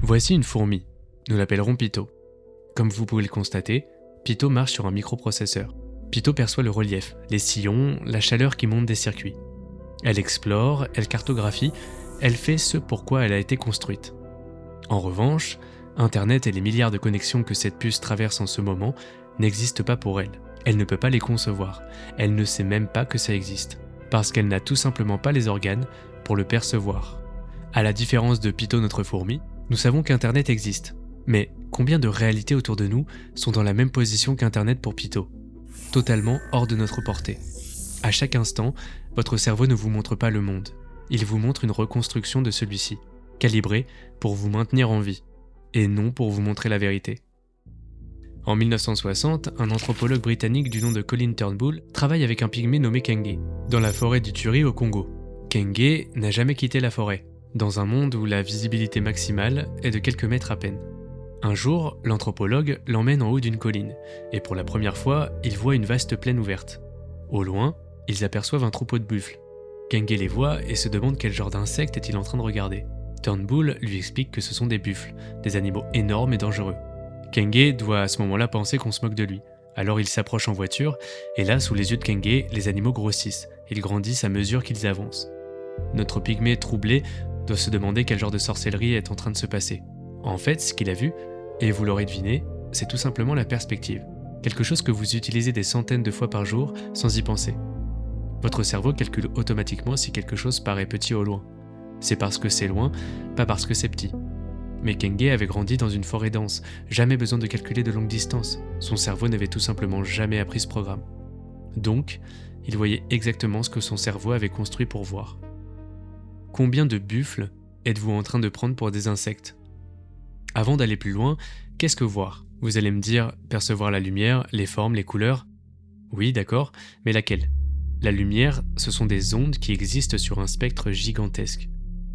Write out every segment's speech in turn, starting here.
Voici une fourmi. Nous l'appellerons Python. Comme vous pouvez le constater, Python marche sur un microprocesseur. Python perçoit le relief, les sillons, la chaleur qui monte des circuits. Elle explore, elle cartographie, elle fait ce pour quoi elle a été construite. En revanche, Internet et les milliards de connexions que cette puce traverse en ce moment n'existent pas pour elle. Elle ne peut pas les concevoir. Elle ne sait même pas que ça existe. Parce qu'elle n'a tout simplement pas les organes pour le percevoir. À la différence de Python, notre fourmi, nous savons qu'Internet existe. Mais combien de réalités autour de nous sont dans la même position qu'Internet pour Python ? Totalement hors de notre portée. À chaque instant, votre cerveau ne vous montre pas le monde. Il vous montre une reconstruction de celui-ci, calibrée pour vous maintenir en vie, et non pour vous montrer la vérité. En 1960, un anthropologue britannique du nom de Colin Turnbull travaille avec un pygmée nommé Kenge, dans la forêt d'Ituri au Congo. Kenge n'a jamais quitté la forêt, dans un monde où la visibilité maximale est de quelques mètres à peine. Un jour, l'anthropologue l'emmène en haut d'une colline, et pour la première fois, il voit une vaste plaine ouverte. Au loin, ils aperçoivent un troupeau de buffles. Kenge les voit et se demande quel genre d'insecte est-il en train de regarder. Turnbull lui explique que ce sont des buffles, des animaux énormes et dangereux. Kenge doit à ce moment-là penser qu'on se moque de lui. Alors il s'approche en voiture, et là, sous les yeux de Kenge, les animaux grossissent. Ils grandissent à mesure qu'ils avancent. Notre pygmée troublé doit se demander quel genre de sorcellerie est en train de se passer. En fait, ce qu'il a vu, et vous l'aurez deviné, c'est tout simplement la perspective. Quelque chose que vous utilisez des centaines de fois par jour sans y penser. Votre cerveau calcule automatiquement si quelque chose paraît petit au loin. C'est parce que c'est loin, pas parce que c'est petit. Mais Kenge avait grandi dans une forêt dense, jamais besoin de calculer de longues distances. Son cerveau n'avait tout simplement jamais appris ce programme. Donc, il voyait exactement ce que son cerveau avait construit pour voir. Combien de buffles êtes-vous en train de prendre pour des insectes ? Avant d'aller plus loin, qu'est-ce que voir ? Vous allez me dire, percevoir la lumière, les formes, les couleurs ? Oui, d'accord, mais laquelle ? La lumière, ce sont des ondes qui existent sur un spectre gigantesque.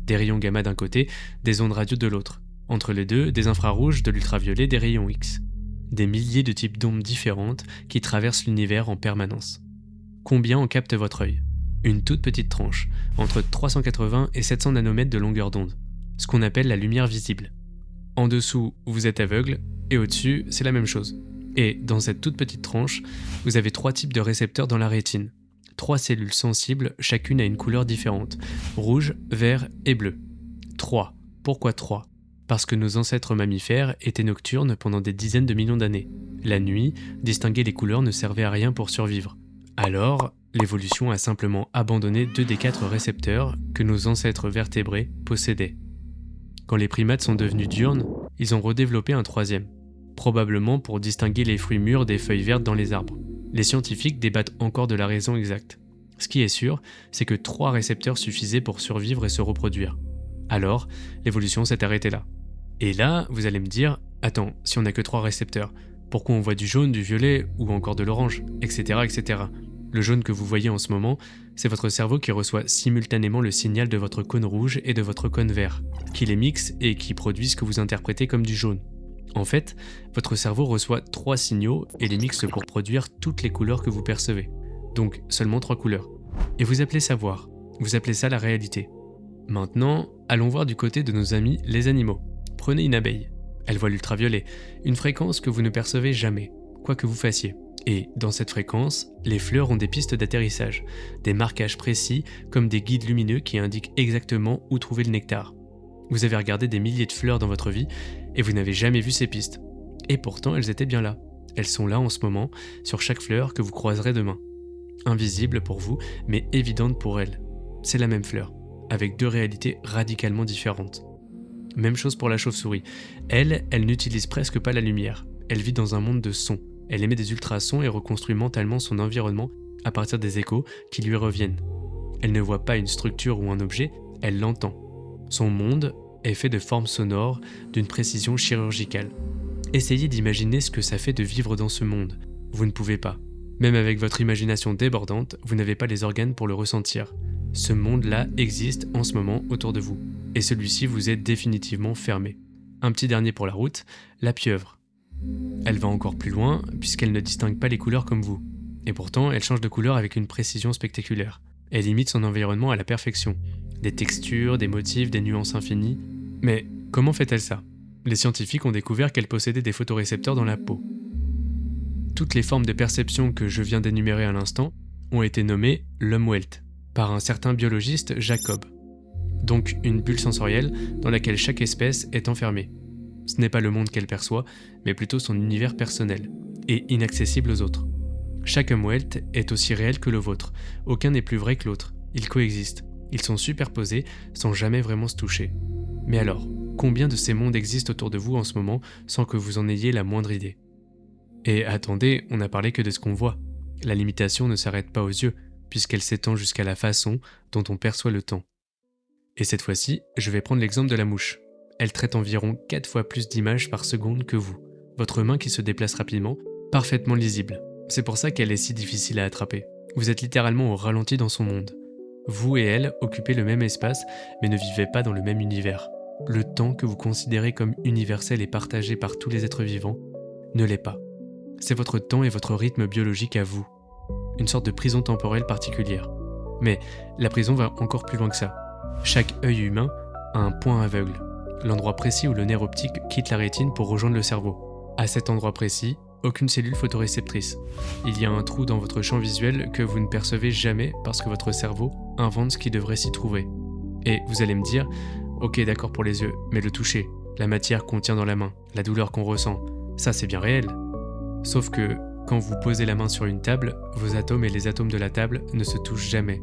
Des rayons gamma d'un côté, des ondes radio de l'autre. Entre les deux, des infrarouges, de l'ultraviolet, des rayons X. Des milliers de types d'ondes différentes qui traversent l'univers en permanence. Combien en capte votre œil ? Une toute petite tranche, entre 380 et 700 nanomètres de longueur d'onde, ce qu'on appelle la lumière visible. En dessous, vous êtes aveugle, et au-dessus, c'est la même chose. Et dans cette toute petite tranche, vous avez 3 types de récepteurs dans la rétine. 3 cellules sensibles, chacune a une couleur différente, rouge, vert et bleu. 3. Pourquoi 3 ? Parce que nos ancêtres mammifères étaient nocturnes pendant des dizaines de millions d'années. La nuit, distinguer les couleurs ne servait à rien pour survivre. Alors, l'évolution a simplement abandonné 2 des 4 récepteurs que nos ancêtres vertébrés possédaient. Quand les primates sont devenus diurnes, ils ont redéveloppé un 3e, probablement pour distinguer les fruits mûrs des feuilles vertes dans les arbres. Les scientifiques débattent encore de la raison exacte. Ce qui est sûr, c'est que 3 récepteurs suffisaient pour survivre et se reproduire. Alors, l'évolution s'est arrêtée là. Et là, vous allez me dire, attends, si on n'a que 3 récepteurs, pourquoi on voit du jaune, du violet ou encore de l'orange, etc., etc. Le jaune que vous voyez en ce moment, c'est votre cerveau qui reçoit simultanément le signal de votre cône rouge et de votre cône vert, qui les mixe et qui produit ce que vous interprétez comme du jaune. En fait, votre cerveau reçoit 3 signaux et les mixe pour produire toutes les couleurs que vous percevez. Donc seulement 3 couleurs. Et vous appelez ça voir. Vous appelez ça la réalité. Maintenant, allons voir du côté de nos amis les animaux. Prenez une abeille. Elle voit l'ultraviolet, une fréquence que vous ne percevez jamais, quoi que vous fassiez. Et dans cette fréquence, les fleurs ont des pistes d'atterrissage, des marquages précis comme des guides lumineux qui indiquent exactement où trouver le nectar. Vous avez regardé des milliers de fleurs dans votre vie et vous n'avez jamais vu ces pistes. Et pourtant, elles étaient bien là. Elles sont là en ce moment, sur chaque fleur que vous croiserez demain. Invisible pour vous, mais évidente pour elles. C'est la même fleur, avec 2 réalités radicalement différentes. Même chose pour la chauve-souris. Elle n'utilise presque pas la lumière. Elle vit dans un monde de sons. Elle émet des ultrasons et reconstruit mentalement son environnement à partir des échos qui lui reviennent. Elle ne voit pas une structure ou un objet, elle l'entend. Son monde est fait de formes sonores d'une précision chirurgicale. Essayez d'imaginer ce que ça fait de vivre dans ce monde. Vous ne pouvez pas. Même avec votre imagination débordante, vous n'avez pas les organes pour le ressentir. Ce monde-là existe en ce moment autour de vous. Et celui-ci vous est définitivement fermé. Un petit dernier pour la route, la pieuvre. Elle va encore plus loin puisqu'elle ne distingue pas les couleurs comme vous. Et pourtant, elle change de couleur avec une précision spectaculaire. Elle imite son environnement à la perfection. Des textures, des motifs, des nuances infinies. Mais comment fait-elle ça ? Les scientifiques ont découvert qu'elle possédait des photorécepteurs dans la peau. Toutes les formes de perception que je viens d'énumérer à l'instant ont été nommées l'Umwelt par un certain biologiste Jacob. Donc une bulle sensorielle dans laquelle chaque espèce est enfermée. Ce n'est pas le monde qu'elle perçoit, mais plutôt son univers personnel, et inaccessible aux autres. Chaque Umwelt est aussi réel que le vôtre, aucun n'est plus vrai que l'autre, ils coexistent, ils sont superposés sans jamais vraiment se toucher. Mais alors, combien de ces mondes existent autour de vous en ce moment sans que vous en ayez la moindre idée ? Et attendez, on n'a parlé que de ce qu'on voit. La limitation ne s'arrête pas aux yeux, puisqu'elle s'étend jusqu'à la façon dont on perçoit le temps. Et cette fois-ci, je vais prendre l'exemple de la mouche. Elle traite environ 4 fois plus d'images par seconde que vous. Votre main qui se déplace rapidement, parfaitement lisible. C'est pour ça qu'elle est si difficile à attraper. Vous êtes littéralement au ralenti dans son monde. Vous et elle occupez le même espace, mais ne vivez pas dans le même univers. Le temps que vous considérez comme universel et partagé par tous les êtres vivants ne l'est pas. C'est votre temps et votre rythme biologique à vous. Une sorte de prison temporelle particulière. Mais la prison va encore plus loin que ça. Chaque œil humain a un point aveugle, l'endroit précis où le nerf optique quitte la rétine pour rejoindre le cerveau. À cet endroit précis, aucune cellule photoréceptrice. Il y a un trou dans votre champ visuel que vous ne percevez jamais parce que votre cerveau invente ce qui devrait s'y trouver. Et vous allez me dire, ok d'accord pour les yeux, mais le toucher, la matière qu'on tient dans la main, la douleur qu'on ressent, ça c'est bien réel. Sauf que, quand vous posez la main sur une table, vos atomes et les atomes de la table ne se touchent jamais.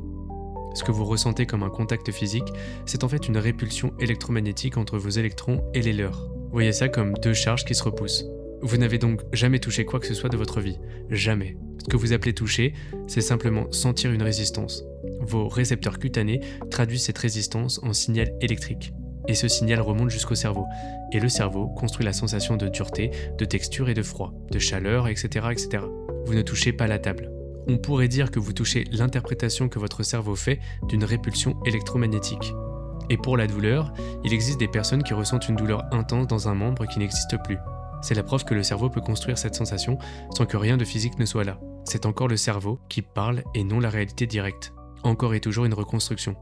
Ce que vous ressentez comme un contact physique, c'est en fait une répulsion électromagnétique entre vos électrons et les leurs. Voyez ça comme 2 charges qui se repoussent. Vous n'avez donc jamais touché quoi que ce soit de votre vie. Jamais. Ce que vous appelez toucher, c'est simplement sentir une résistance. Vos récepteurs cutanés traduisent cette résistance en signal électrique. Et ce signal remonte jusqu'au cerveau. Et le cerveau construit la sensation de dureté, de texture et de froid, de chaleur, etc., etc. Vous ne touchez pas la table. On pourrait dire que vous touchez l'interprétation que votre cerveau fait d'une répulsion électromagnétique. Et pour la douleur, il existe des personnes qui ressentent une douleur intense dans un membre qui n'existe plus. C'est la preuve que le cerveau peut construire cette sensation sans que rien de physique ne soit là. C'est encore le cerveau qui parle et non la réalité directe. Encore et toujours une reconstruction.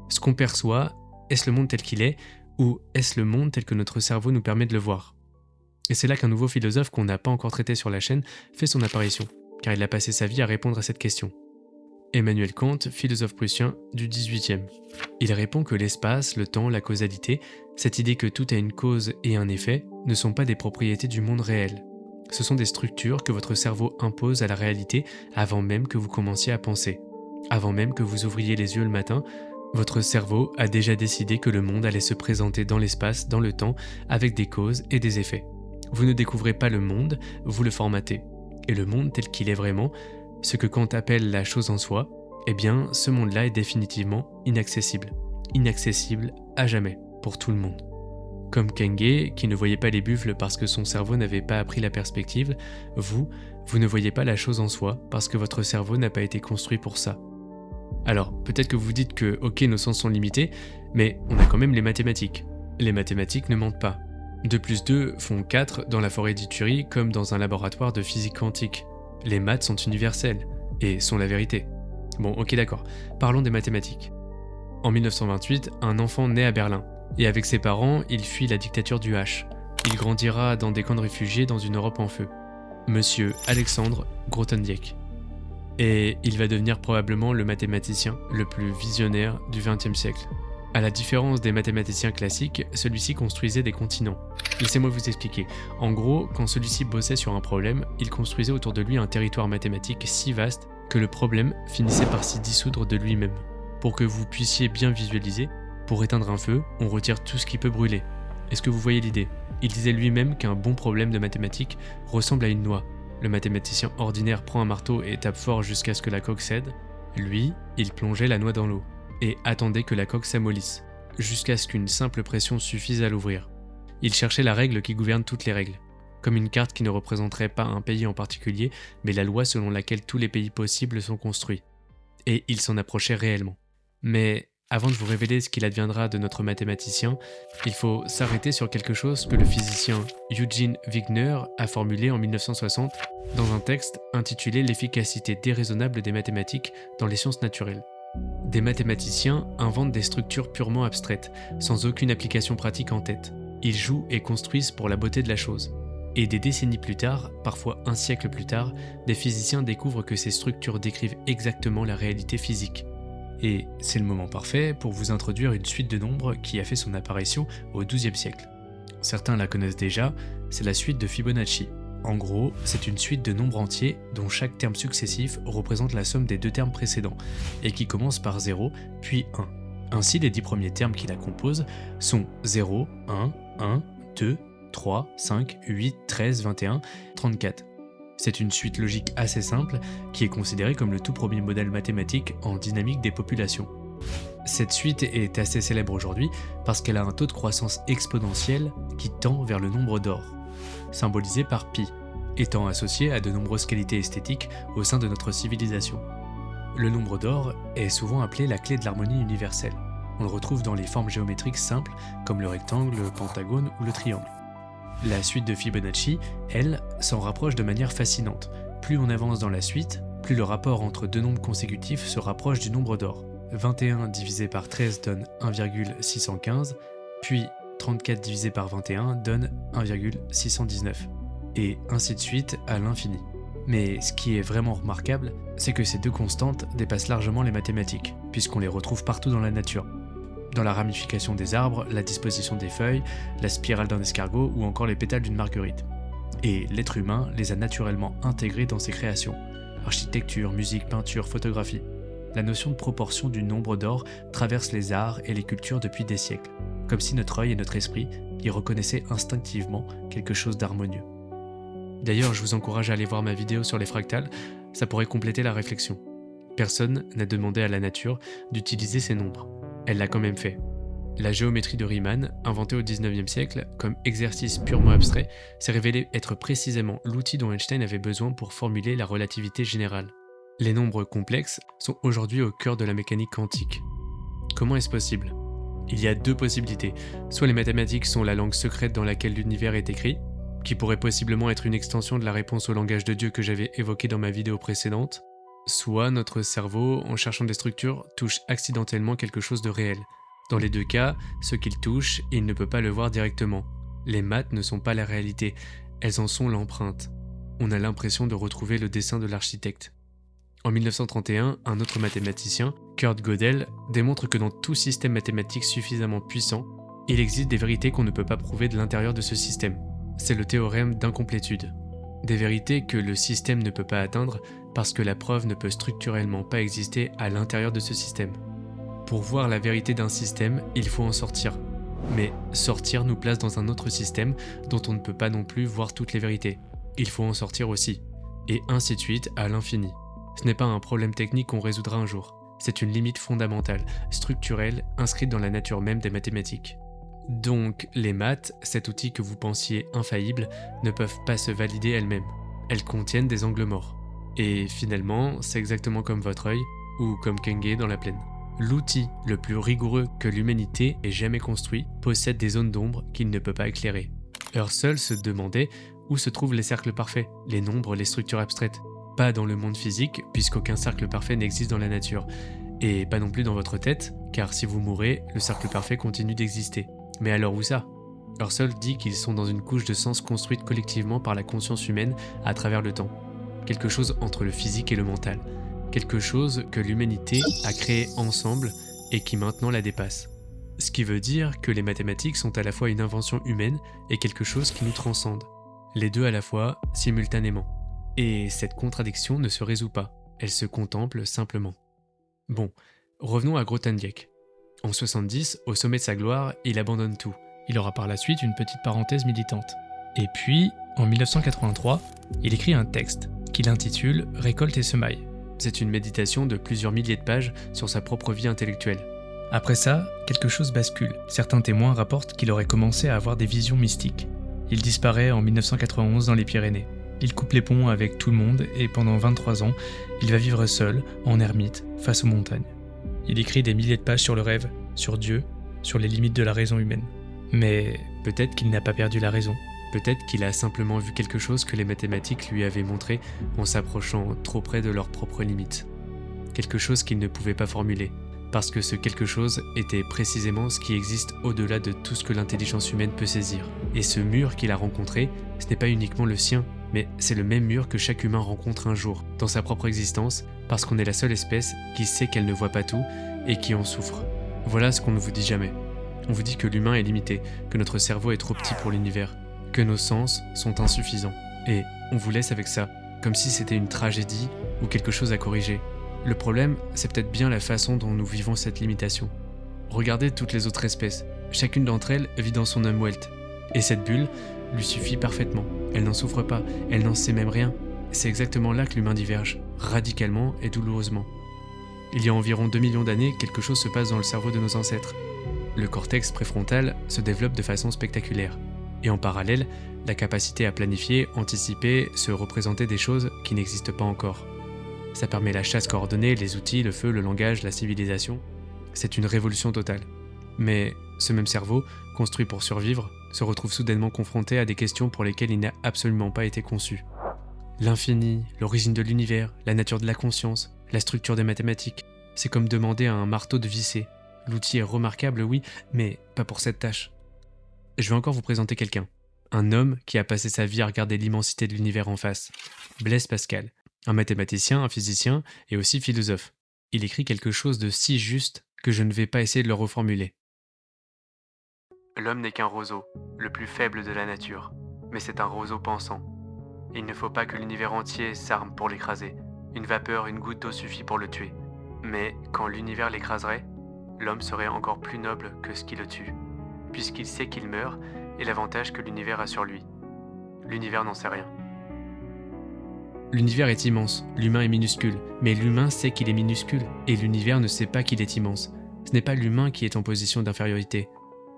Ce qu'on perçoit, est-ce le monde tel qu'il est, ou est-ce le monde tel que notre cerveau nous permet de le voir ? Et c'est là qu'un nouveau philosophe qu'on n'a pas encore traité sur la chaîne fait son apparition, car il a passé sa vie à répondre à cette question. Emmanuel Kant, philosophe prussien du XVIIIe. Il répond que l'espace, le temps, la causalité, cette idée que tout a une cause et un effet, ne sont pas des propriétés du monde réel. Ce sont des structures que votre cerveau impose à la réalité avant même que vous commenciez à penser. Avant même que vous ouvriez les yeux le matin, votre cerveau a déjà décidé que le monde allait se présenter dans l'espace, dans le temps, avec des causes et des effets. Vous ne découvrez pas le monde, vous le formatez. Et le monde tel qu'il est vraiment, ce que Kant appelle la chose en soi, eh bien, ce monde-là est définitivement inaccessible. Inaccessible à jamais, pour tout le monde. Comme Kenge, qui ne voyait pas les buffles parce que son cerveau n'avait pas appris la perspective, vous ne voyez pas la chose en soi parce que votre cerveau n'a pas été construit pour ça. Alors, peut-être que vous dites que, ok, nos sens sont limités, mais on a quand même les mathématiques. Les mathématiques ne mentent pas. 2 plus 2 font 4 dans la forêt d'Ituri comme dans un laboratoire de physique quantique. Les maths sont universelles, et sont la vérité. Bon, ok d'accord, parlons des mathématiques. En 1928, un enfant naît à Berlin, et avec ses parents, il fuit la dictature du H. Il grandira dans des camps de réfugiés dans une Europe en feu. Monsieur Alexandre Grothendieck. Et il va devenir probablement le mathématicien le plus visionnaire du XXe siècle. À la différence des mathématiciens classiques, celui-ci construisait des continents. Laissez-moi vous expliquer. En gros, quand celui-ci bossait sur un problème, il construisait autour de lui un territoire mathématique si vaste que le problème finissait par s'y dissoudre de lui-même. Pour que vous puissiez bien visualiser, pour éteindre un feu, on retire tout ce qui peut brûler. Est-ce que vous voyez l'idée ? Il disait lui-même qu'un bon problème de mathématiques ressemble à une noix. Le mathématicien ordinaire prend un marteau et tape fort jusqu'à ce que la coque cède. Lui, il plongeait la noix dans l'eau et attendait que la coque s'amollisse, jusqu'à ce qu'une simple pression suffise à l'ouvrir. Il cherchait la règle qui gouverne toutes les règles, comme une carte qui ne représenterait pas un pays en particulier, mais la loi selon laquelle tous les pays possibles sont construits. Et il s'en approchait réellement. Mais avant de vous révéler ce qu'il adviendra de notre mathématicien, il faut s'arrêter sur quelque chose que le physicien Eugene Wigner a formulé en 1960 dans un texte intitulé « L'efficacité déraisonnable des mathématiques dans les sciences naturelles ». Des mathématiciens inventent des structures purement abstraites, sans aucune application pratique en tête. Ils jouent et construisent pour la beauté de la chose. Et des décennies plus tard, parfois un siècle plus tard, des physiciens découvrent que ces structures décrivent exactement la réalité physique. Et c'est le moment parfait pour vous introduire une suite de nombres qui a fait son apparition au XIIe siècle. Certains la connaissent déjà, c'est la suite de Fibonacci. En gros, c'est une suite de nombres entiers dont chaque terme successif représente la somme des deux termes précédents, et qui commence par 0, puis 1. Ainsi, les 10 premiers termes qui la composent sont 0, 1, 2, 3, 5, 8, 13, 21, 34. C'est une suite logique assez simple qui est considérée comme le tout premier modèle mathématique en dynamique des populations. Cette suite est assez célèbre aujourd'hui parce qu'elle a un taux de croissance exponentielle qui tend vers le nombre d'or, symbolisé par pi, étant associé à de nombreuses qualités esthétiques au sein de notre civilisation. Le nombre d'or est souvent appelé la clé de l'harmonie universelle. On le retrouve dans les formes géométriques simples comme le rectangle, le pentagone ou le triangle. La suite de Fibonacci, elle, s'en rapproche de manière fascinante. Plus on avance dans la suite, plus le rapport entre deux nombres consécutifs se rapproche du nombre d'or. 21 divisé par 13 donne 1,615, puis 34 divisé par 21 donne 1,619, et ainsi de suite à l'infini. Mais ce qui est vraiment remarquable, c'est que ces deux constantes dépassent largement les mathématiques, puisqu'on les retrouve partout dans la nature. Dans la ramification des arbres, la disposition des feuilles, la spirale d'un escargot ou encore les pétales d'une marguerite. Et l'être humain les a naturellement intégrés dans ses créations. Architecture, musique, peinture, photographie. La notion de proportion du nombre d'or traverse les arts et les cultures depuis des siècles, comme si notre œil et notre esprit y reconnaissaient instinctivement quelque chose d'harmonieux. D'ailleurs, je vous encourage à aller voir ma vidéo sur les fractales, ça pourrait compléter la réflexion. Personne n'a demandé à la nature d'utiliser ces nombres. Elle l'a quand même fait. La géométrie de Riemann, inventée au XIXe siècle comme exercice purement abstrait, s'est révélée être précisément l'outil dont Einstein avait besoin pour formuler la relativité générale. Les nombres complexes sont aujourd'hui au cœur de la mécanique quantique. Comment est-ce possible ? Il y a deux possibilités. Soit les mathématiques sont la langue secrète dans laquelle l'univers est écrit, qui pourrait possiblement être une extension de la réponse au langage de Dieu que j'avais évoqué dans ma vidéo précédente, soit notre cerveau, en cherchant des structures, touche accidentellement quelque chose de réel. Dans les deux cas, ce qu'il touche, il ne peut pas le voir directement. Les maths ne sont pas la réalité, elles en sont l'empreinte. On a l'impression de retrouver le dessin de l'architecte. En 1931, un autre mathématicien, Kurt Gödel, démontre que dans tout système mathématique suffisamment puissant, il existe des vérités qu'on ne peut pas prouver de l'intérieur de ce système. C'est le théorème d'incomplétude. Des vérités que le système ne peut pas atteindre parce que la preuve ne peut structurellement pas exister à l'intérieur de ce système. Pour voir la vérité d'un système, il faut en sortir. Mais sortir nous place dans un autre système dont on ne peut pas non plus voir toutes les vérités. Il faut en sortir aussi. Et ainsi de suite à l'infini. Ce n'est pas un problème technique qu'on résoudra un jour. C'est une limite fondamentale, structurelle, inscrite dans la nature même des mathématiques. Donc, les maths, cet outil que vous pensiez infaillible, ne peuvent pas se valider elles-mêmes. Elles contiennent des angles morts. Et finalement, c'est exactement comme votre œil, ou comme Kenge dans la plaine. L'outil le plus rigoureux que l'humanité ait jamais construit possède des zones d'ombre qu'il ne peut pas éclairer. Husserl se demandait où se trouvent les cercles parfaits, les nombres, les structures abstraites. Pas dans le monde physique, puisqu'aucun cercle parfait n'existe dans la nature. Et pas non plus dans votre tête, car si vous mourrez, le cercle parfait continue d'exister. Mais alors où ça ? Husserl dit qu'ils sont dans une couche de sens construite collectivement par la conscience humaine à travers le temps. Quelque chose entre le physique et le mental. Quelque chose que l'humanité a créé ensemble et qui maintenant la dépasse. Ce qui veut dire que les mathématiques sont à la fois une invention humaine et quelque chose qui nous transcende. Les deux à la fois, simultanément. Et cette contradiction ne se résout pas, elle se contemple simplement. Bon, revenons à Grothendieck. En 70, au sommet de sa gloire, il abandonne tout. Il aura par la suite une petite parenthèse militante. Et puis, en 1983, il écrit un texte qu'il intitule « Récolte et semaille ». C'est une méditation de plusieurs milliers de pages sur sa propre vie intellectuelle. Après ça, quelque chose bascule. Certains témoins rapportent qu'il aurait commencé à avoir des visions mystiques. Il disparaît en 1991 dans les Pyrénées. Il coupe les ponts avec tout le monde et pendant 23 ans, il va vivre seul, en ermite, face aux montagnes. Il écrit des milliers de pages sur le rêve, sur Dieu, sur les limites de la raison humaine. Mais peut-être qu'il n'a pas perdu la raison. Peut-être qu'il a simplement vu quelque chose que les mathématiques lui avaient montré en s'approchant trop près de leurs propres limites. Quelque chose qu'il ne pouvait pas formuler. parce que ce quelque chose était précisément ce qui existe au-delà de tout ce que l'intelligence humaine peut saisir. Et ce mur qu'il a rencontré, ce n'est pas uniquement le sien, mais c'est le même mur que chaque humain rencontre un jour, dans sa propre existence, parce qu'on est la seule espèce qui sait qu'elle ne voit pas tout et qui en souffre. Voilà ce qu'on ne vous dit jamais. On vous dit que l'humain est limité, que notre cerveau est trop petit pour l'univers, que nos sens sont insuffisants. Et on vous laisse avec ça, comme si c'était une tragédie ou quelque chose à corriger. Le problème, c'est peut-être bien la façon dont nous vivons cette limitation. Regardez toutes les autres espèces. Chacune d'entre elles vit dans son Umwelt. Et cette bulle lui suffit parfaitement. Elle n'en souffre pas, elle n'en sait même rien. C'est exactement là que l'humain diverge, radicalement et douloureusement. Il y a environ 2 millions d'années, quelque chose se passe dans le cerveau de nos ancêtres. Le cortex préfrontal se développe de façon spectaculaire. Et en parallèle, la capacité à planifier, anticiper, se représenter des choses qui n'existent pas encore. Ça permet la chasse coordonnée, les outils, le feu, le langage, la civilisation. C'est une révolution totale. Mais ce même cerveau, construit pour survivre, se retrouve soudainement confronté à des questions pour lesquelles il n'a absolument pas été conçu. L'infini, l'origine de l'univers, la nature de la conscience, la structure des mathématiques. C'est comme demander à un marteau de visser. L'outil est remarquable, oui, mais pas pour cette tâche. Je vais encore vous présenter quelqu'un. Un homme qui a passé sa vie à regarder l'immensité de l'univers en face. Blaise Pascal. Un mathématicien, un physicien et aussi philosophe. Il écrit quelque chose de si juste que je ne vais pas essayer de le reformuler. L'homme n'est qu'un roseau, le plus faible de la nature, mais c'est un roseau pensant. Il ne faut pas que l'univers entier s'arme pour l'écraser. Une vapeur, une goutte d'eau suffit pour le tuer. Mais quand l'univers l'écraserait, l'homme serait encore plus noble que ce qui le tue, puisqu'il sait qu'il meurt et l'avantage que l'univers a sur lui. L'univers n'en sait rien. L'univers est immense, l'humain est minuscule, mais l'humain sait qu'il est minuscule, et l'univers ne sait pas qu'il est immense. Ce n'est pas l'humain qui est en position d'infériorité,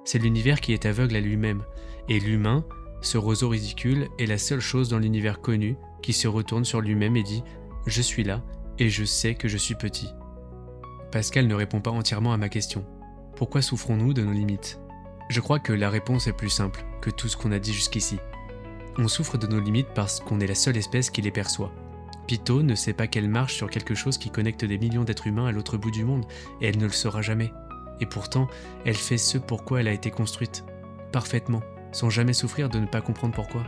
c'est l'univers qui est aveugle à lui-même, et l'humain, ce roseau ridicule, est la seule chose dans l'univers connu qui se retourne sur lui-même et dit « Je suis là, et je sais que je suis petit ». Pascal ne répond pas entièrement à ma question. Pourquoi souffrons-nous de nos limites ? Je crois que la réponse est plus simple que tout ce qu'on a dit jusqu'ici. On souffre de nos limites parce qu'on est la seule espèce qui les perçoit. Python ne sait pas qu'elle marche sur quelque chose qui connecte des millions d'êtres humains à l'autre bout du monde, et elle ne le saura jamais. Et pourtant, elle fait ce pourquoi elle a été construite, parfaitement, sans jamais souffrir de ne pas comprendre pourquoi.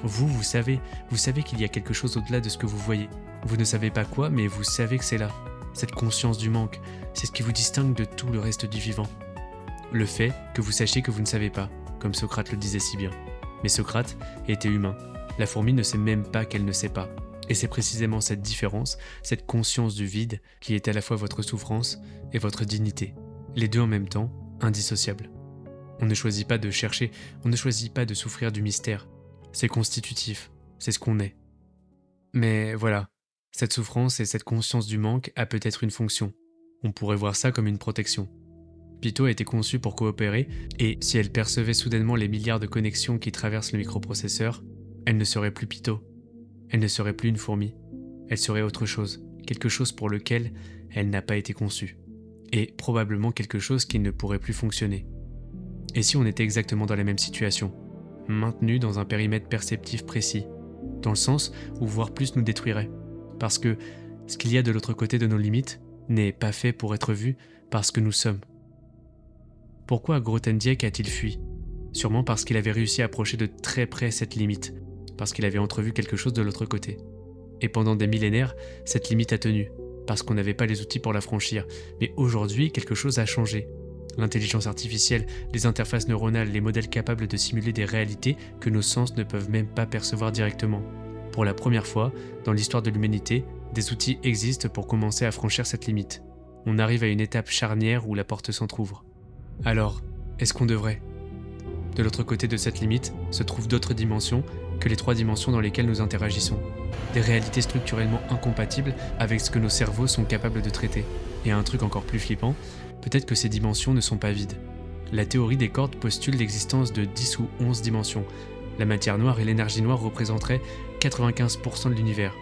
Vous savez qu'il y a quelque chose au-delà de ce que vous voyez. Vous ne savez pas quoi, mais vous savez que c'est là. Cette conscience du manque, c'est ce qui vous distingue de tout le reste du vivant. Le fait que vous sachiez que vous ne savez pas, comme Socrate le disait si bien. Mais Socrate était humain. La fourmi ne sait même pas qu'elle ne sait pas. Et c'est précisément cette différence, cette conscience du vide, qui est à la fois votre souffrance et votre dignité. Les deux en même temps, indissociables. On ne choisit pas de chercher, on ne choisit pas de souffrir du mystère. C'est constitutif, c'est ce qu'on est. Mais voilà, cette souffrance et cette conscience du manque a peut-être une fonction. On pourrait voir ça comme une protection. Python a été conçue pour coopérer, et si elle percevait soudainement les milliards de connexions qui traversent le microprocesseur, elle ne serait plus Python. Elle ne serait plus une fourmi. Elle serait autre chose, quelque chose pour lequel elle n'a pas été conçue. Et probablement quelque chose qui ne pourrait plus fonctionner. Et si on était exactement dans la même situation, maintenu dans un périmètre perceptif précis, dans le sens où voir plus nous détruirait, parce que ce qu'il y a de l'autre côté de nos limites n'est pas fait pour être vu parce que nous sommes. Pourquoi Grothendieck a-t-il fui ? Sûrement parce qu'il avait réussi à approcher de très près cette limite, parce qu'il avait entrevu quelque chose de l'autre côté. Et pendant des millénaires, cette limite a tenu, parce qu'on n'avait pas les outils pour la franchir. Mais aujourd'hui, quelque chose a changé. L'intelligence artificielle, les interfaces neuronales, les modèles capables de simuler des réalités que nos sens ne peuvent même pas percevoir directement. Pour la première fois, dans l'histoire de l'humanité, des outils existent pour commencer à franchir cette limite. On arrive à une étape charnière où la porte s'entrouvre. Alors, est-ce qu'on devrait ? De l'autre côté de cette limite se trouvent d'autres dimensions que les 3 dimensions dans lesquelles nous interagissons. Des réalités structurellement incompatibles avec ce que nos cerveaux sont capables de traiter. Et un truc encore plus flippant, peut-être que ces dimensions ne sont pas vides. La théorie des cordes postule l'existence de 10 ou 11 dimensions. La matière noire et l'énergie noire représenteraient 95% de l'univers.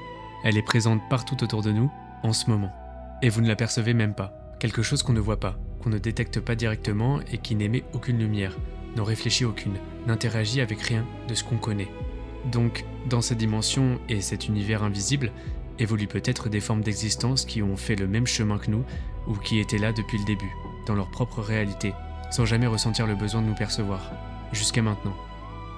Elle est présente partout autour de nous, en ce moment. Et vous ne la percevez même pas. Quelque chose qu'on ne voit pas, qu'on ne détecte pas directement et qui n'émet aucune lumière, n'en réfléchit aucune, n'interagit avec rien de ce qu'on connaît. Donc, dans cette dimension et cet univers invisible, évoluent peut-être des formes d'existence qui ont fait le même chemin que nous ou qui étaient là depuis le début, dans leur propre réalité, sans jamais ressentir le besoin de nous percevoir, jusqu'à maintenant.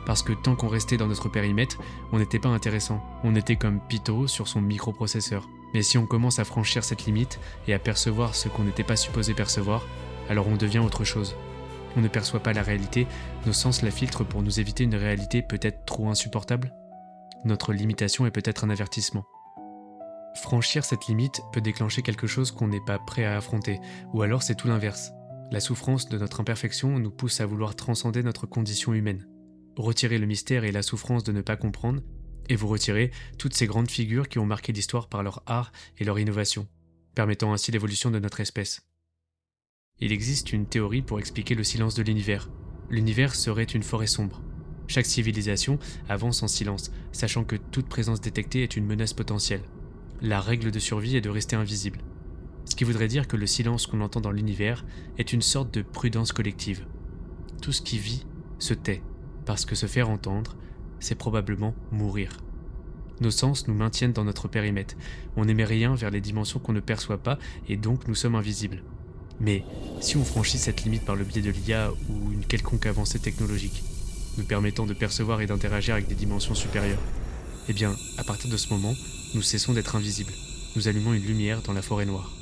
Parce que tant qu'on restait dans notre périmètre, on n'était pas intéressant. On était comme Pitot sur son microprocesseur. Mais si on commence à franchir cette limite et à percevoir ce qu'on n'était pas supposé percevoir, alors on devient autre chose. On ne perçoit pas la réalité, nos sens la filtrent pour nous éviter une réalité peut-être trop insupportable. Notre limitation est peut-être un avertissement. Franchir cette limite peut déclencher quelque chose qu'on n'est pas prêt à affronter, ou alors c'est tout l'inverse. La souffrance de notre imperfection nous pousse à vouloir transcender notre condition humaine. Retirez le mystère et la souffrance de ne pas comprendre, et vous retirez toutes ces grandes figures qui ont marqué l'histoire par leur art et leur innovation, permettant ainsi l'évolution de notre espèce. Il existe une théorie pour expliquer le silence de l'univers. L'univers serait une forêt sombre. Chaque civilisation avance en silence, sachant que toute présence détectée est une menace potentielle. La règle de survie est de rester invisible. Ce qui voudrait dire que le silence qu'on entend dans l'univers est une sorte de prudence collective. Tout ce qui vit se tait. Parce que se faire entendre, c'est probablement mourir. Nos sens nous maintiennent dans notre périmètre. On n'émet rien vers les dimensions qu'on ne perçoit pas et donc nous sommes invisibles. Mais si on franchit cette limite par le biais de l'IA ou une quelconque avancée technologique, nous permettant de percevoir et d'interagir avec des dimensions supérieures, eh bien, à partir de ce moment, nous cessons d'être invisibles. Nous allumons une lumière dans la forêt noire.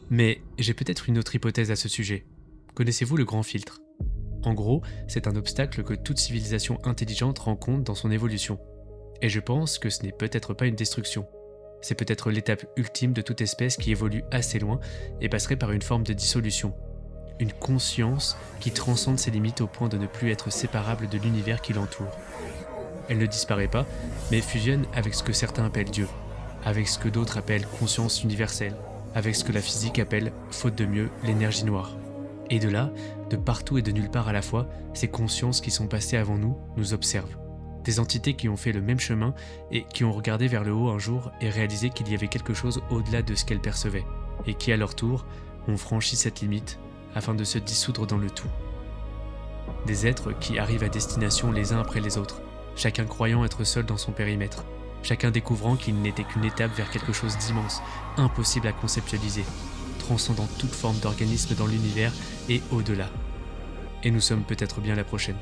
Mais j'ai peut-être une autre hypothèse à ce sujet. Connaissez-vous le grand filtre ? En gros, c'est un obstacle que toute civilisation intelligente rencontre dans son évolution. Et je pense que ce n'est peut-être pas une destruction. C'est peut-être l'étape ultime de toute espèce qui évolue assez loin et passerait par une forme de dissolution. Une conscience qui transcende ses limites au point de ne plus être séparable de l'univers qui l'entoure. Elle ne disparaît pas, mais fusionne avec ce que certains appellent Dieu, avec ce que d'autres appellent conscience universelle, avec ce que la physique appelle, faute de mieux, l'énergie noire. Et de là, de partout et de nulle part à la fois, ces consciences qui sont passées avant nous nous observent. Des entités qui ont fait le même chemin et qui ont regardé vers le haut un jour et réalisé qu'il y avait quelque chose au-delà de ce qu'elles percevaient, et qui à leur tour ont franchi cette limite afin de se dissoudre dans le tout. Des êtres qui arrivent à destination les uns après les autres, chacun croyant être seul dans son périmètre, chacun découvrant qu'il n'était qu'une étape vers quelque chose d'immense, impossible à conceptualiser, transcendant toute forme d'organisme dans l'univers et au-delà. Et nous sommes peut-être bien la prochaine.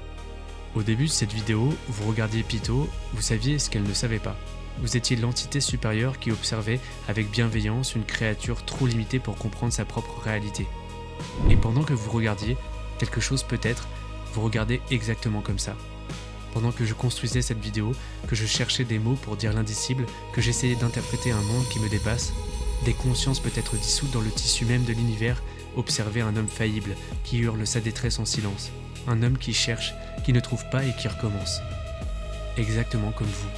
Au début de cette vidéo, vous regardiez Pitot, vous saviez ce qu'elle ne savait pas. Vous étiez l'entité supérieure qui observait avec bienveillance une créature trop limitée pour comprendre sa propre réalité. Et pendant que vous regardiez, quelque chose peut-être, vous regardez exactement comme ça. Pendant que je construisais cette vidéo, que je cherchais des mots pour dire l'indicible, que j'essayais d'interpréter un monde qui me dépasse, des consciences peut-être dissoutes dans le tissu même de l'univers observaient un homme faillible qui hurle sa détresse en silence, un homme qui cherche, qui ne trouve pas et qui recommence. Exactement comme vous,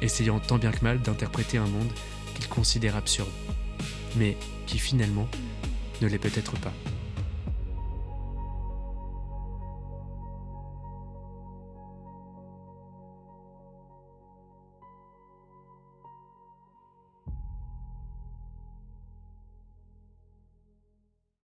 essayant tant bien que mal d'interpréter un monde qu'il considère absurde, mais qui finalement ne l'est peut-être pas.